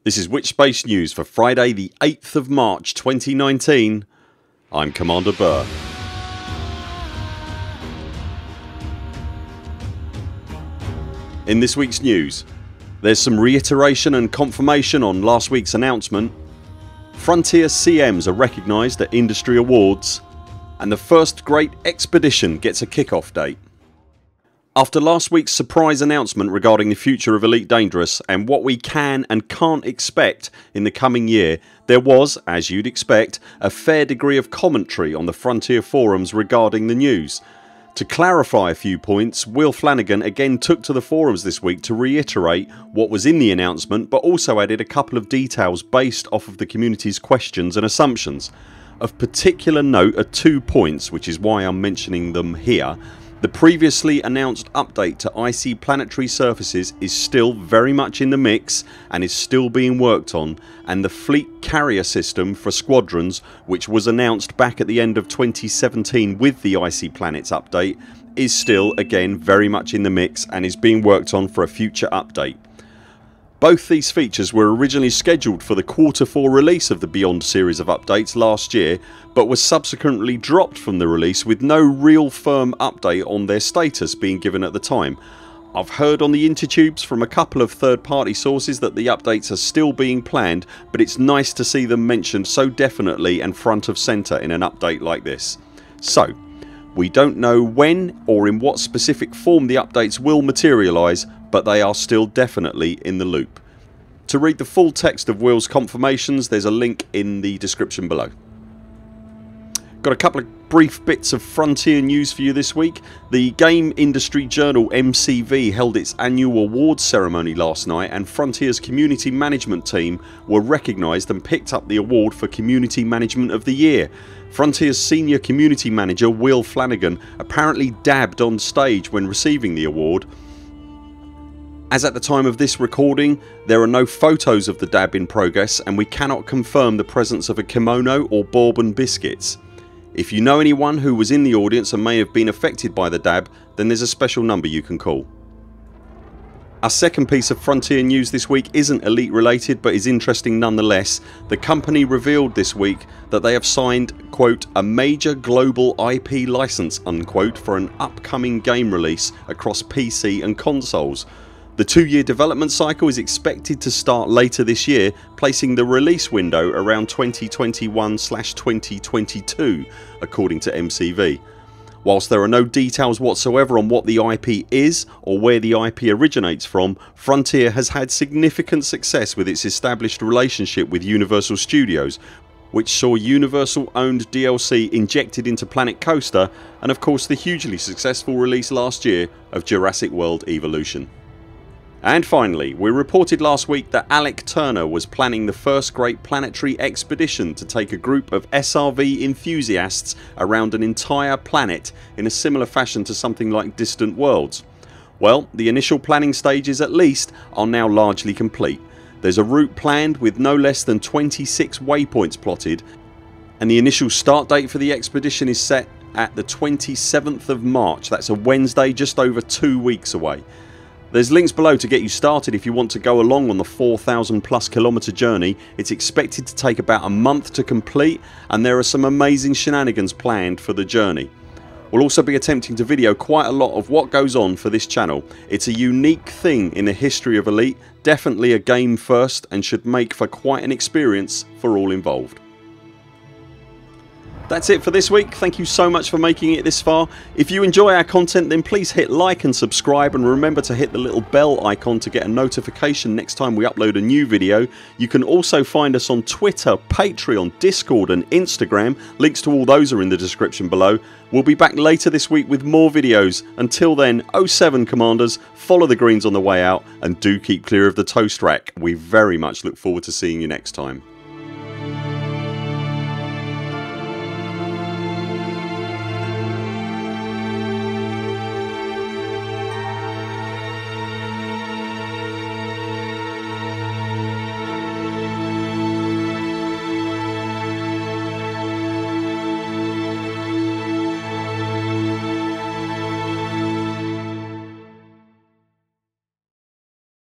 This is Witchspace News for Friday the 8th of March 2019. I'm Commander Buur. In this week's news, there's some reiteration and confirmation on last week's announcement, Frontier CMs are recognised at industry awards, and the first great expedition gets a kick-off date. After last week's surprise announcement regarding the future of Elite Dangerous and what we can and can't expect in the coming year, there was, as you'd expect, a fair degree of commentary on the Frontier forums regarding the news. To clarify a few points, Will Flanagan again took to the forums this week to reiterate what was in the announcement, but also added a couple of details based off of the community's questions and assumptions. Of particular note are 2 points, which is why I'm mentioning them here. The previously announced update to icy planetary surfaces is still very much in the mix and is still being worked on, and the fleet carrier system for Squadrons, which was announced back at the end of 2017 with the Icy Planets update, is still again very much in the mix and is being worked on for a future update. Both these features were originally scheduled for the Q4 release of the Beyond series of updates last year, but were subsequently dropped from the release with no real firm update on their status being given at the time. I've heard on the intertubes from a couple of third party sources that the updates are still being planned, but it's nice to see them mentioned so definitely and front of centre in an update like this. So we don't know when or in what specific form the updates will materialise, but they are still definitely in the loop. To read the full text of Will's confirmations, there's a link in the description below. Got a couple of brief bits of Frontier news for you this week. The game industry journal MCV held its annual awards ceremony last night, and Frontier's community management team were recognised and picked up the award for Community Management of the Year. Frontier's senior community manager Will Flanagan apparently dabbed on stage when receiving the award. As at the time of this recording, there are no photos of the dab in progress, and we cannot confirm the presence of a kimono or bourbon biscuits. If you know anyone who was in the audience and may have been affected by the dab, then there's a special number you can call. Our second piece of Frontier news this week isn't Elite related, but is interesting nonetheless. The company revealed this week that they have signed quote a major global IP licence unquote for an upcoming game release across PC and consoles. The 2-year development cycle is expected to start later this year, placing the release window around 2021/2022 according to MCV. Whilst there are no details whatsoever on what the IP is or where the IP originates from, Frontier has had significant success with its established relationship with Universal Studios, which saw Universal owned DLC injected into Planet Coaster, and of course the hugely successful release last year of Jurassic World Evolution. And finally, we reported last week that Alec Turner was planning the first great planetary expedition to take a group of SRV enthusiasts around an entire planet in a similar fashion to something like Distant Worlds. Well, the initial planning stages at least are now largely complete. There's a route planned with no less than 26 waypoints plotted, and the initial start date for the expedition is set at the 27th of March. That's a Wednesday, just over 2 weeks away. There's links below to get you started if you want to go along on the 4,000 plus kilometre journey. It's expected to take about a month to complete, and there are some amazing shenanigans planned for the journey. We'll also be attempting to video quite a lot of what goes on for this channel. It's a unique thing in the history of Elite, definitely a game first, and should make for quite an experience for all involved. That's it for this week. Thank you so much for making it this far. If you enjoy our content, then please hit like and subscribe, and remember to hit the little bell icon to get a notification next time we upload a new video. You can also find us on Twitter, Patreon, Discord and Instagram. Links to all those are in the description below. We'll be back later this week with more videos. Until then, 07 Commanders, follow the greens on the way out, and do keep clear of the toast rack. We very much look forward to seeing you next time.